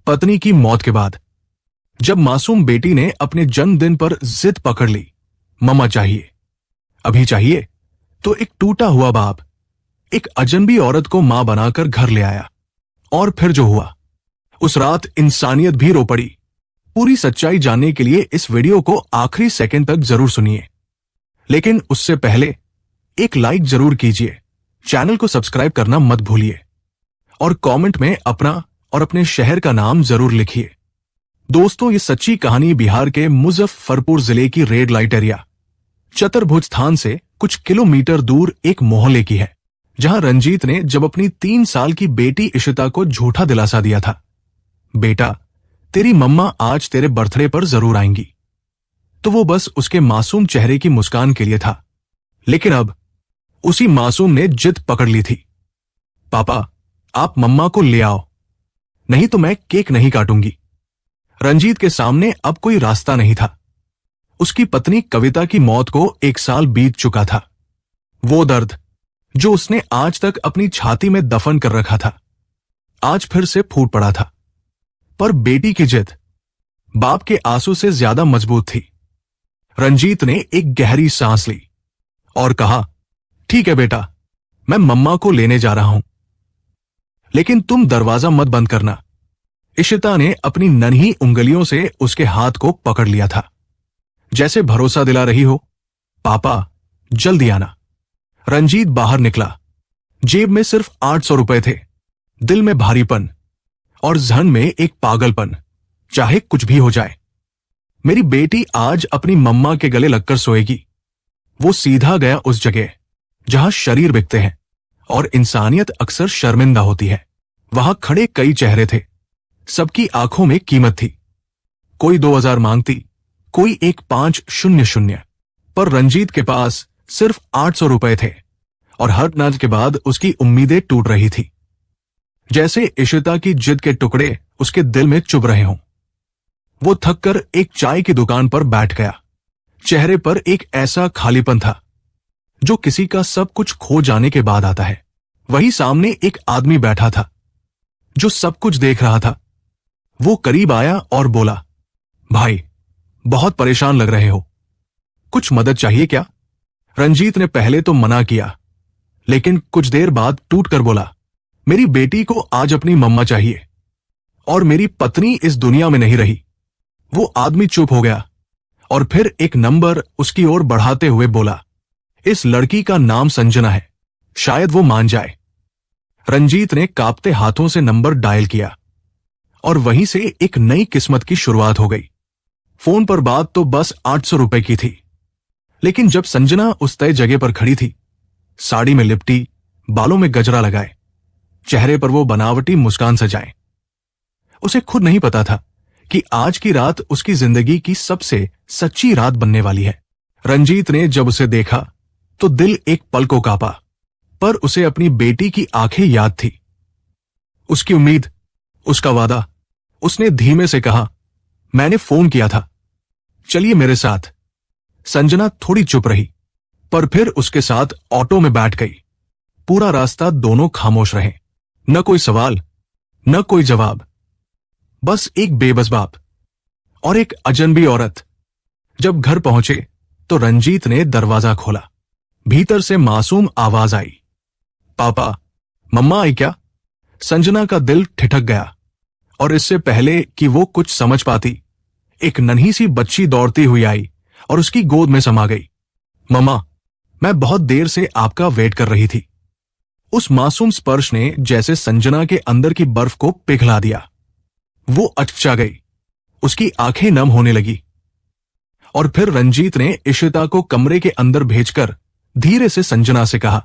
पत्नी की मौत के बाद जब मासूम बेटी ने अपने जन्मदिन पर जिद पकड़ ली, मम्मा चाहिए, अभी चाहिए, तो एक टूटा हुआ बाप एक अजनबी औरत को मां बनाकर घर ले आया। और फिर जो हुआ, उस रात इंसानियत भी रो पड़ी। पूरी सच्चाई जानने के लिए इस वीडियो को आखिरी सेकंड तक जरूर सुनिए, लेकिन उससे पहले एक लाइक जरूर कीजिए, चैनल को सब्सक्राइब करना मत भूलिए और कमेंट में अपना और अपने शहर का नाम जरूर लिखिए। दोस्तों, ये सच्ची कहानी बिहार के मुजफ्फरपुर जिले की रेड लाइट एरिया चतुर्भुज थान से कुछ किलोमीटर दूर एक मोहल्ले की है, जहां रंजीत ने जब अपनी 3 साल की बेटी इशिता को झूठा दिलासा दिया था, बेटा तेरी मम्मा आज तेरे बर्थडे पर जरूर आएंगी, तो वो बस उसके मासूम चेहरे की मुस्कान के लिए था। लेकिन अब उसी मासूम ने जिद पकड़ ली थी, पापा आप मम्मा को ले आओ, नहीं तो मैं केक नहीं काटूंगी। रंजीत के सामने अब कोई रास्ता नहीं था। उसकी पत्नी कविता की मौत को 1 साल बीत चुका था। वो दर्द जो उसने आज तक अपनी छाती में दफन कर रखा था, आज फिर से फूट पड़ा था। पर बेटी की जिद बाप के आंसू से ज्यादा मजबूत थी। रंजीत ने एक गहरी सांस ली और कहा, ठीक है बेटा, मैं मम्मा को लेने जा रहा हूं, लेकिन तुम दरवाजा मत बंद करना। इशिता ने अपनी नन्ही उंगलियों से उसके हाथ को पकड़ लिया था, जैसे भरोसा दिला रही हो, पापा जल्दी आना। रंजीत बाहर निकला। जेब में सिर्फ 800 रुपए थे, दिल में भारीपन और जहन में एक पागलपन, चाहे कुछ भी हो जाए, मेरी बेटी आज अपनी मम्मा के गले लगकर सोएगी। वो सीधा गया उस जगह जहां शरीर बिकते हैं और इंसानियत अक्सर शर्मिंदा होती है। वहां खड़े कई चेहरे थे, सबकी आंखों में कीमत थी। कोई 2000 मांगती, कोई 1500, पर रंजीत के पास सिर्फ 800 रुपए थे और हर नाज के बाद उसकी उम्मीदें टूट रही थी, जैसे इशिता की जिद के टुकड़े उसके दिल में चुभ रहे हों। वो थककर एक चाय की दुकान पर बैठ गया। चेहरे पर एक ऐसा खालीपन था जो किसी का सब कुछ खो जाने के बाद आता है। वही सामने एक आदमी बैठा था जो सब कुछ देख रहा था। वो करीब आया और बोला, भाई बहुत परेशान लग रहे हो, कुछ मदद चाहिए क्या? रंजीत ने पहले तो मना किया, लेकिन कुछ देर बाद टूट कर बोला, मेरी बेटी को आज अपनी मम्मा चाहिए और मेरी पत्नी इस दुनिया में नहीं रही। वो आदमी चुप हो गया और फिर एक नंबर उसकी ओर बढ़ाते हुए बोला, इस लड़की का नाम संजना है, शायद वो मान जाए। रंजीत ने कांपते हाथों से नंबर डायल किया और वहीं से एक नई किस्मत की शुरुआत हो गई। फोन पर बात तो बस 800 रुपए की थी, लेकिन जब संजना उस तय जगह पर खड़ी थी, साड़ी में लिपटी, बालों में गजरा लगाए, चेहरे पर वो बनावटी मुस्कान सजाए, उसे खुद नहीं पता था कि आज की रात उसकी जिंदगी की सबसे सच्ची रात बनने वाली है। रंजीत ने जब उसे देखा तो दिल एक पल को कांपा, पर उसे अपनी बेटी की आंखें याद थी, उसकी उम्मीद, उसका वादा। उसने धीमे से कहा, मैंने फोन किया था, चलिए मेरे साथ। संजना थोड़ी चुप रही, पर फिर उसके साथ ऑटो में बैठ गई। पूरा रास्ता दोनों खामोश रहे, न कोई सवाल, न कोई जवाब, बस एक बेबस बाप और एक अजनबी औरत। जब घर पहुंचे तो रंजीत ने दरवाजा खोला। भीतर से मासूम आवाज आई, पापा मम्मा आई क्या? संजना का दिल ठिठक गया और इससे पहले कि वो कुछ समझ पाती, एक नन्ही सी बच्ची दौड़ती हुई आई और उसकी गोद में समा गई। मम्मा, मैं बहुत देर से आपका वेट कर रही थी। उस मासूम स्पर्श ने जैसे संजना के अंदर की बर्फ को पिघला दिया। वो अचचा गई, उसकी आंखें नम होने लगी और फिर रंजीत ने इशिता को कमरे के अंदर भेजकर धीरे से संजना से कहा,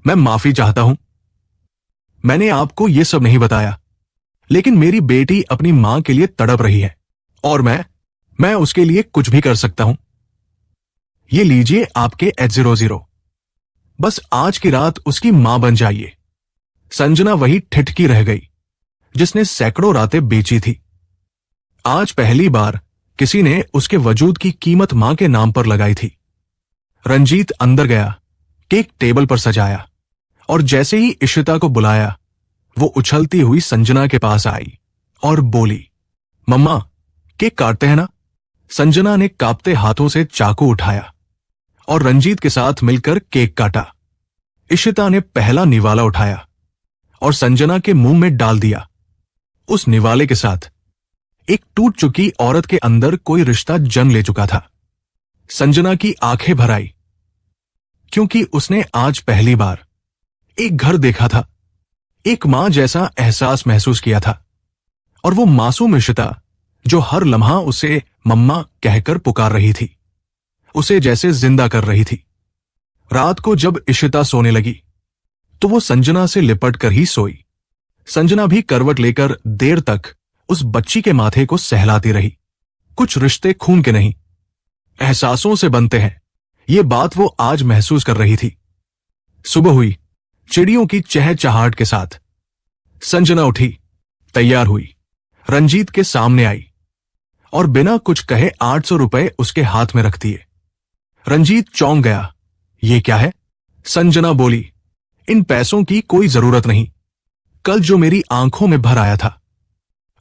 मैं माफी चाहता हूं, मैंने आपको यह सब नहीं बताया, लेकिन मेरी बेटी अपनी मां के लिए तड़प रही है और मैं उसके लिए कुछ भी कर सकता हूं। ये लीजिए आपके 800, बस आज की रात उसकी मां बन जाइए। संजना वही ठिठकी रह गई जिसने सैकड़ों रातें बेची थी। आज पहली बार किसी ने उसके वजूद की कीमत मां के नाम पर लगाई थी। रंजीत अंदर गया, केक टेबल पर सजाया और जैसे ही इशिता को बुलाया, वो उछलती हुई संजना के पास आई और बोली, मम्मा, केक काटते हैं ना? संजना ने कांपते हाथों से चाकू उठाया और रंजीत के साथ मिलकर केक काटा। इशिता ने पहला निवाला उठाया और संजना के मुंह में डाल दिया। उस निवाले के साथ एक टूट चुकी औरत के अंदर कोई रिश्ता जन्म ले चुका था। संजना की आंखें भर आई, क्योंकि उसने आज पहली बार एक घर देखा था, एक मां जैसा एहसास महसूस किया था। और वो मासूम इशिता जो हर लम्हा उसे मम्मा कहकर पुकार रही थी, उसे जैसे जिंदा कर रही थी। रात को जब इशिता सोने लगी तो वो संजना से लिपट कर ही सोई। संजना भी करवट लेकर देर तक उस बच्ची के माथे को सहलाती रही। कुछ रिश्ते खून के नहीं, एहसासों से बनते हैं, ये बात वो आज महसूस कर रही थी। सुबह हुई चिड़ियों की चहचहाट के साथ। संजना उठी, तैयार हुई, रंजीत के सामने आई और बिना कुछ कहे 800 रुपए उसके हाथ में रख दिए। रंजीत चौंक गया, ये क्या है? संजना बोली, इन पैसों की कोई जरूरत नहीं। कल जो मेरी आंखों में भर आया था,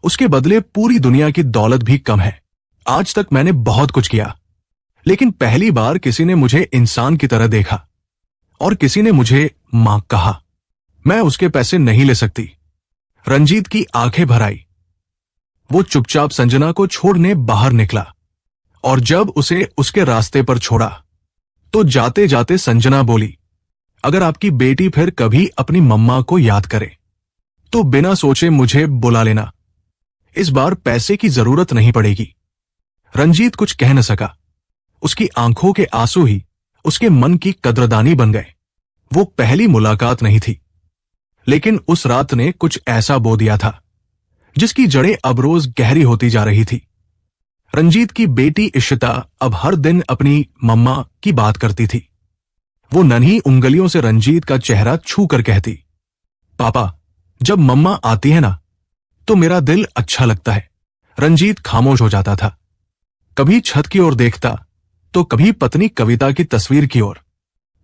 उसके बदले पूरी दुनिया की दौलत भी कम है। आज तक मैंने बहुत कुछ किया, लेकिन पहली बार किसी ने मुझे इंसान की तरह देखा और किसी ने मुझे मां कहा। मैं उसके पैसे नहीं ले सकती। रंजीत की आंखें भर आई। वो चुपचाप संजना को छोड़ने बाहर निकला और जब उसे उसके रास्ते पर छोड़ा तो जाते जाते संजना बोली, अगर आपकी बेटी फिर कभी अपनी मम्मा को याद करे तो बिना सोचे मुझे बुला लेना। इस बार पैसे की जरूरत नहीं पड़ेगी। रंजीत कुछ कह न सका। उसकी आंखों के आंसू ही उसके मन की कद्रदानी बन गए। वो पहली मुलाकात नहीं थी, लेकिन उस रात ने कुछ ऐसा बो दिया था जिसकी जड़ें अब रोज गहरी होती जा रही थी। रंजीत की बेटी इशिता अब हर दिन अपनी मम्मा की बात करती थी। वो नन्ही उंगलियों से रंजीत का चेहरा छू कर कहती, पापा, जब मम्मा आती है ना तो मेरा दिल अच्छा लगता है। रंजीत खामोश हो जाता था, कभी छत की ओर देखता तो कभी पत्नी कविता की तस्वीर की ओर,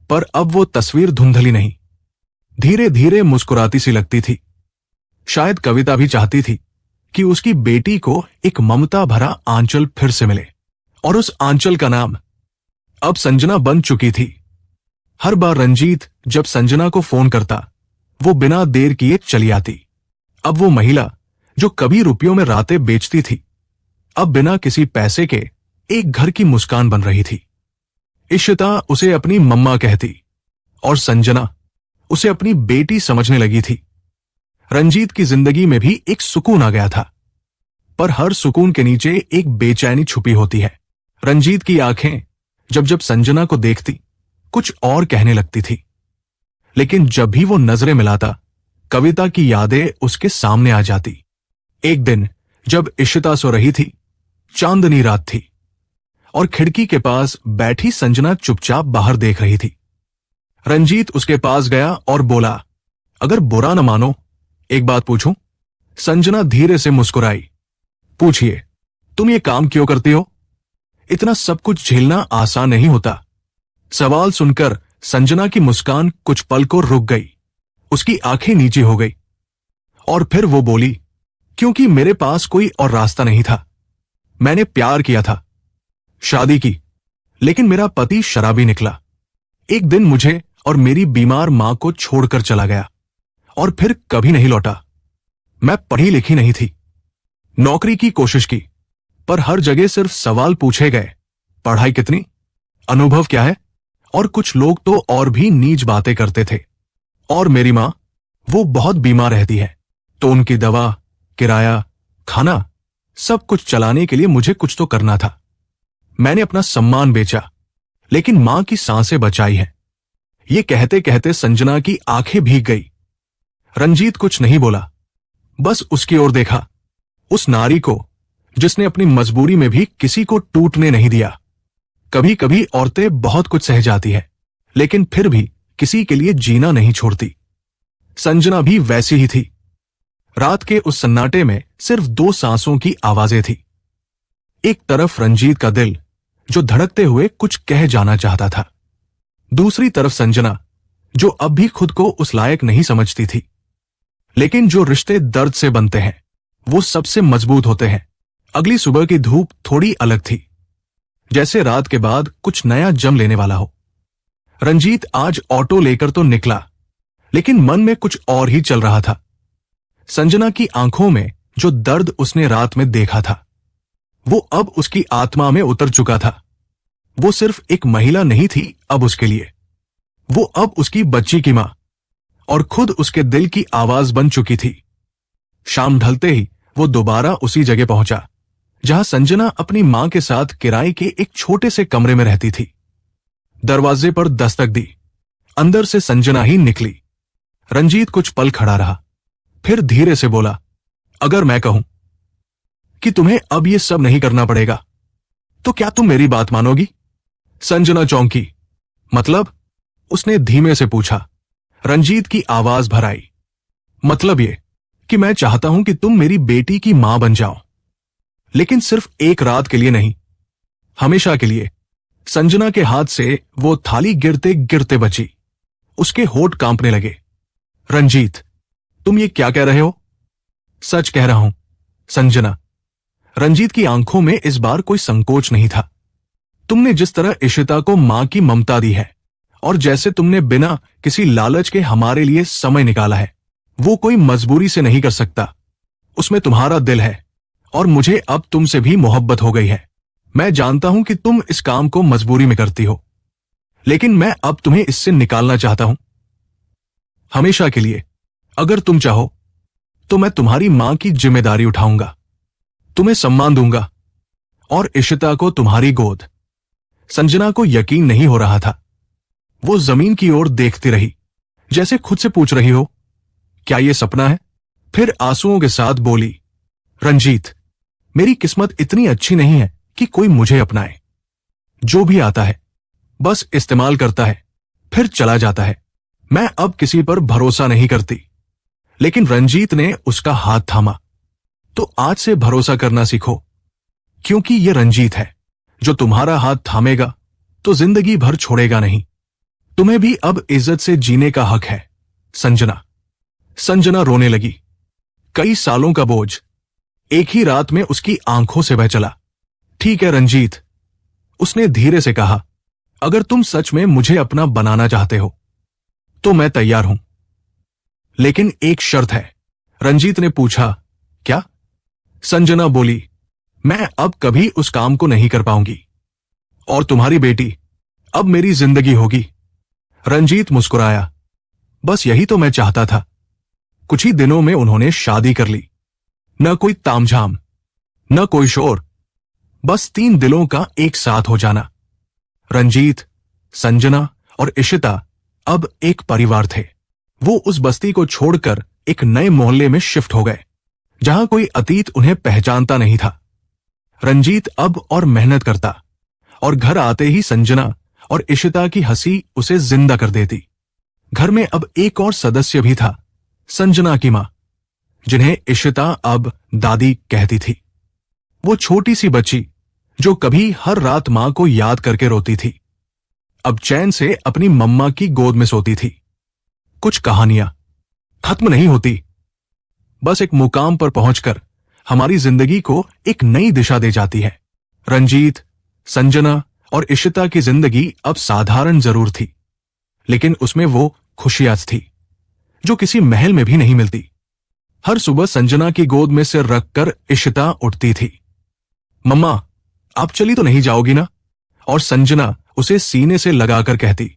पर अब वो तस्वीर धुंधली नहीं, धीरे धीरे मुस्कुराती सी लगती थी। शायद कविता भी चाहती थी कि उसकी बेटी को एक ममता भरा आंचल फिर से मिले, और उस आंचल का नाम अब संजना बन चुकी थी। हर बार रंजीत जब संजना को फोन करता, वो बिना देर किए चली आती। अब वो महिला जो कभी रुपयों में रातें बेचती थी, अब बिना किसी पैसे के एक घर की मुस्कान बन रही थी। इशिता उसे अपनी मम्मा कहती और संजना उसे अपनी बेटी समझने लगी थी। रंजीत की जिंदगी में भी एक सुकून आ गया था, पर हर सुकून के नीचे एक बेचैनी छुपी होती है। रंजीत की आंखें जब जब संजना को देखती कुछ और कहने लगती थी, लेकिन जब भी वो नजरें मिलाता कविता की यादें उसके सामने आ जाती। एक दिन जब इशिता सो रही थी, चांदनी रात थी और खिड़की के पास बैठी संजना चुपचाप बाहर देख रही थी। रंजीत उसके पास गया और बोला, अगर बुरा न मानो एक बात पूछूं? संजना धीरे से मुस्कुराई। पूछिए, तुम ये काम क्यों करती हो? इतना सब कुछ झेलना आसान नहीं होता। सवाल सुनकर संजना की मुस्कान कुछ पल को रुक गई, उसकी आंखें नीचे हो गई और फिर वो बोली, क्योंकि मेरे पास कोई और रास्ता नहीं था। मैंने प्यार किया था, शादी की, लेकिन मेरा पति शराबी निकला। एक दिन मुझे और मेरी बीमार मां को छोड़कर चला गया और फिर कभी नहीं लौटा। मैं पढ़ी लिखी नहीं थी, नौकरी की कोशिश की, पर हर जगह सिर्फ सवाल पूछे गए, पढ़ाई कितनी, अनुभव क्या है, और कुछ लोग तो और भी नीच बातें करते थे। और मेरी मां, वो बहुत बीमार रहती है, तो उनकी दवा, किराया, खाना, सब कुछ चलाने के लिए मुझे कुछ तो करना था। मैंने अपना सम्मान बेचा, लेकिन मां की सांसें बचाई हैं। ये कहते कहते संजना की आंखें भीग गई। रंजीत कुछ नहीं बोला, बस उसकी ओर देखा, उस नारी को जिसने अपनी मजबूरी में भी किसी को टूटने नहीं दिया। कभी कभी औरतें बहुत कुछ सह जाती है, लेकिन फिर भी किसी के लिए जीना नहीं छोड़ती। संजना भी वैसी ही थी। रात के उस सन्नाटे में सिर्फ दो सांसों की आवाजें थी। एक तरफ रंजीत का दिल जो धड़कते हुए कुछ कह जाना चाहता था, दूसरी तरफ संजना जो अब भी खुद को उस लायक नहीं समझती थी। लेकिन जो रिश्ते दर्द से बनते हैं वो सबसे मजबूत होते हैं। अगली सुबह की धूप थोड़ी अलग थी, जैसे रात के बाद कुछ नया जम लेने वाला हो। रंजीत आज ऑटो लेकर तो निकला, लेकिन मन में कुछ और ही चल रहा था। संजना की आंखों में जो दर्द उसने रात में देखा था, वो अब उसकी आत्मा में उतर चुका था। वो सिर्फ एक महिला नहीं थी अब उसके लिए, वो अब उसकी बच्ची की मां और खुद उसके दिल की आवाज बन चुकी थी। शाम ढलते ही वो दोबारा उसी जगह पहुंचा जहां संजना अपनी मां के साथ किराए के एक छोटे से कमरे में रहती थी। दरवाजे पर दस्तक दी। अंदर से संजना ही निकली। रंजीत कुछ पल खड़ा रहा, फिर धीरे से बोला, अगर मैं कहूं कि तुम्हें अब ये सब नहीं करना पड़ेगा, तो क्या तुम मेरी बात मानोगी? संजना चौंकी। मतलब? उसने धीमे से पूछा। रंजीत की आवाज भर आई। मतलब ये कि मैं चाहता हूं कि तुम मेरी बेटी की मां बन जाओ, लेकिन सिर्फ एक रात के लिए नहीं, हमेशा के लिए। संजना के हाथ से वो थाली गिरते गिरते बची। उसके होठ कांपने लगे। रंजीत, तुम ये क्या कह रहे हो? सच कह रहा हूं, संजना। रंजीत की आंखों में इस बार कोई संकोच नहीं था। तुमने जिस तरह इशिता को मां की ममता दी है और जैसे तुमने बिना किसी लालच के हमारे लिए समय निकाला है, वो कोई मजबूरी से नहीं कर सकता। उसमें तुम्हारा दिल है और मुझे अब तुमसे भी मोहब्बत हो गई है। मैं जानता हूं कि तुम इस काम को मजबूरी में करती हो, लेकिन मैं अब तुम्हें इससे निकालना चाहता हूं, हमेशा के लिए। अगर तुम चाहो तो मैं तुम्हारी मां की जिम्मेदारी उठाऊंगा, तुम्हें सम्मान दूंगा और इशिता को तुम्हारी गोद। संजना को यकीन नहीं हो रहा था। वो जमीन की ओर देखती रही, जैसे खुद से पूछ रही हो, क्या ये सपना है? फिर आंसुओं के साथ बोली, रंजीत, मेरी किस्मत इतनी अच्छी नहीं है कि कोई मुझे अपनाए। जो भी आता है बस इस्तेमाल करता है, फिर चला जाता है। मैं अब किसी पर भरोसा नहीं करती। लेकिन रंजीत ने उसका हाथ थामा। तो आज से भरोसा करना सीखो, क्योंकि ये रंजीत है जो तुम्हारा हाथ थामेगा तो जिंदगी भर छोड़ेगा नहीं। तुम्हें भी अब इज्जत से जीने का हक है, संजना। संजना रोने लगी। कई सालों का बोझ एक ही रात में उसकी आंखों से बह चला। ठीक है रंजीत, उसने धीरे से कहा, अगर तुम सच में मुझे अपना बनाना चाहते हो तो मैं तैयार हूं, लेकिन एक शर्त है। रंजीत ने पूछा, क्या? संजना बोली, मैं अब कभी उस काम को नहीं कर पाऊंगी और तुम्हारी बेटी अब मेरी जिंदगी होगी। रंजीत मुस्कुराया। बस यही तो मैं चाहता था। कुछ ही दिनों में उन्होंने शादी कर ली। न कोई तामझाम, न कोई शोर, बस 3 दिलों का एक साथ हो जाना। रंजीत, संजना और इशिता अब एक परिवार थे। वो उस बस्ती को छोड़कर एक नए मोहल्ले में शिफ्ट हो गए, जहां कोई अतीत उन्हें पहचानता नहीं था। रंजीत अब और मेहनत करता और घर आते ही संजना और इशिता की हंसी उसे जिंदा कर देती। घर में अब एक और सदस्य भी था, संजना की मां, जिन्हें इशिता अब दादी कहती थी। वो छोटी सी बच्ची जो कभी हर रात मां को याद करके रोती थी, अब चैन से अपनी मम्मा की गोद में सोती थी। कुछ कहानियां खत्म नहीं होती, बस एक मुकाम पर पहुंचकर हमारी जिंदगी को एक नई दिशा दे जाती है। रंजीत, संजना और इशिता की जिंदगी अब साधारण जरूर थी, लेकिन उसमें वो खुशियां थी जो किसी महल में भी नहीं मिलती। हर सुबह संजना की गोद में सिर रखकर इशिता उठती थी। मम्मा, आप चली तो नहीं जाओगी ना? और संजना उसे सीने से लगाकर कहती,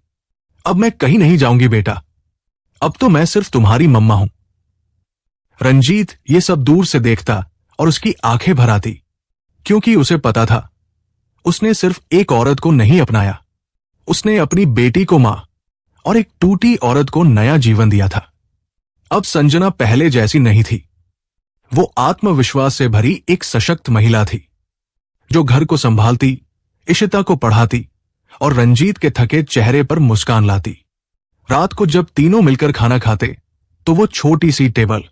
अब मैं कहीं नहीं जाऊंगी बेटा, अब तो मैं सिर्फ तुम्हारी मम्मा हूं। रंजीत ये सब दूर से देखता और उसकी आंखें भर आती, क्योंकि उसे पता था उसने सिर्फ एक औरत को नहीं अपनाया, उसने अपनी बेटी को मां और एक टूटी औरत को नया जीवन दिया था। अब संजना पहले जैसी नहीं थी। वो आत्मविश्वास से भरी एक सशक्त महिला थी, जो घर को संभालती, इशिता को पढ़ाती और रंजीत के थके चेहरे पर मुस्कान लाती। रात को जब तीनों मिलकर खाना खाते तो वो छोटी सी टेबल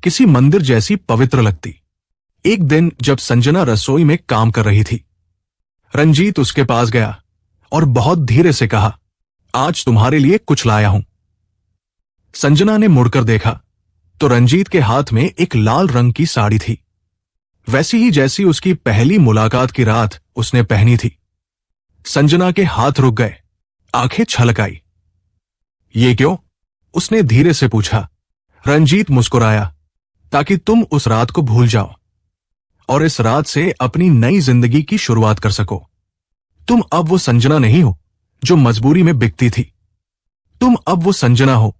किसी मंदिर जैसी पवित्र लगती। एक दिन जब संजना रसोई में काम कर रही थी, रंजीत उसके पास गया और बहुत धीरे से कहा, आज तुम्हारे लिए कुछ लाया हूं। संजना ने मुड़कर देखा तो रंजीत के हाथ में एक लाल रंग की साड़ी थी, वैसी ही जैसी उसकी पहली मुलाकात की रात उसने पहनी थी। संजना के हाथ रुक गए, आंखें छलक आई। ये क्यों? उसने धीरे से पूछा। रंजीत मुस्कुराया, ताकि तुम उस रात को भूल जाओ और इस रात से अपनी नई जिंदगी की शुरुआत कर सको। तुम अब वो संजना नहीं हो जो मजबूरी में बिकती थी। तुम अब वो संजना हो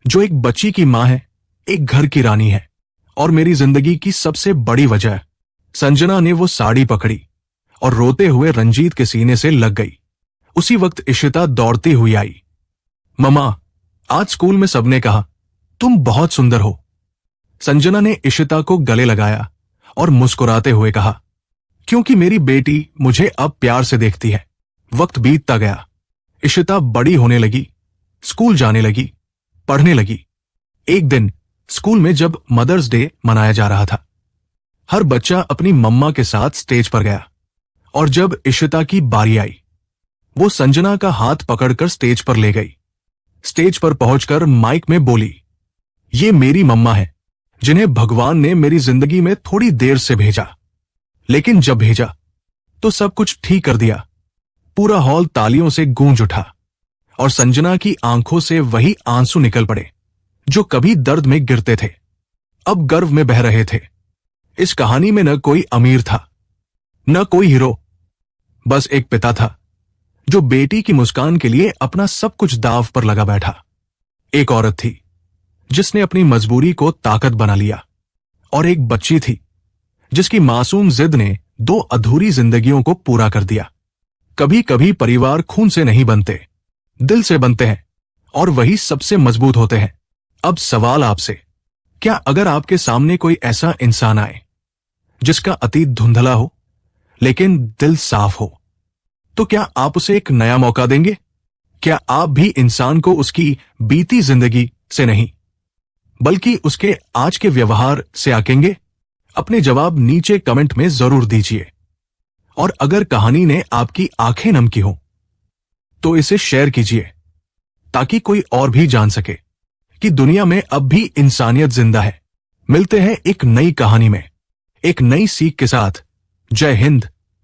जो एक बच्ची की मां है, एक घर की रानी है और मेरी जिंदगी की सबसे बड़ी वजह है। संजना ने वो साड़ी पकड़ी और रोते हुए रंजीत के सीने से लग गई। उसी वक्त इशिता दौड़ती हुई आई। ममा, आज स्कूल में सबने कहा तुम बहुत सुंदर हो। संजना ने इशिता को गले लगाया और मुस्कुराते हुए कहा, क्योंकि मेरी बेटी मुझे अब प्यार से देखती है। वक्त बीतता गया। इशिता बड़ी होने लगी, स्कूल जाने लगी, पढ़ने लगी। एक दिन स्कूल में जब मदर्स डे मनाया जा रहा था, हर बच्चा अपनी मम्मा के साथ स्टेज पर गया और जब इशिता की बारी आई, वो संजना का हाथ पकड़कर स्टेज पर ले गई। स्टेज पर पहुंचकर माइक में बोली, ये मेरी मम्मा है जिन्हें भगवान ने मेरी जिंदगी में थोड़ी देर से भेजा, लेकिन जब भेजा तो सब कुछ ठीक कर दिया। पूरा हॉल तालियों से गूंज उठा और संजना की आंखों से वही आंसू निकल पड़े जो कभी दर्द में गिरते थे, अब गर्व में बह रहे थे। इस कहानी में न कोई अमीर था, न कोई हीरो, बस एक पिता था जो बेटी की मुस्कान के लिए अपना सब कुछ दांव पर लगा बैठा। एक औरत थी जिसने अपनी मजबूरी को ताकत बना लिया और एक बच्ची थी जिसकी मासूम जिद ने 2 अधूरी जिंदगियों को पूरा कर दिया। कभी कभी परिवार खून से नहीं बनते, दिल से बनते हैं और वही सबसे मजबूत होते हैं। अब सवाल आपसे, क्या अगर आपके सामने कोई ऐसा इंसान आए जिसका अतीत धुंधला हो लेकिन दिल साफ हो, तो क्या आप उसे एक नया मौका देंगे? क्या आप भी इंसान को उसकी बीती जिंदगी से नहीं बल्कि उसके आज के व्यवहार से आंकेंगे? अपने जवाब नीचे कमेंट में जरूर दीजिए। और अगर कहानी ने आपकी आंखें नम की हो तो इसे शेयर कीजिए ताकि कोई और भी जान सके कि दुनिया में अब भी इंसानियत जिंदा है। मिलते हैं एक नई कहानी में, एक नई सीख के साथ। जय हिंद,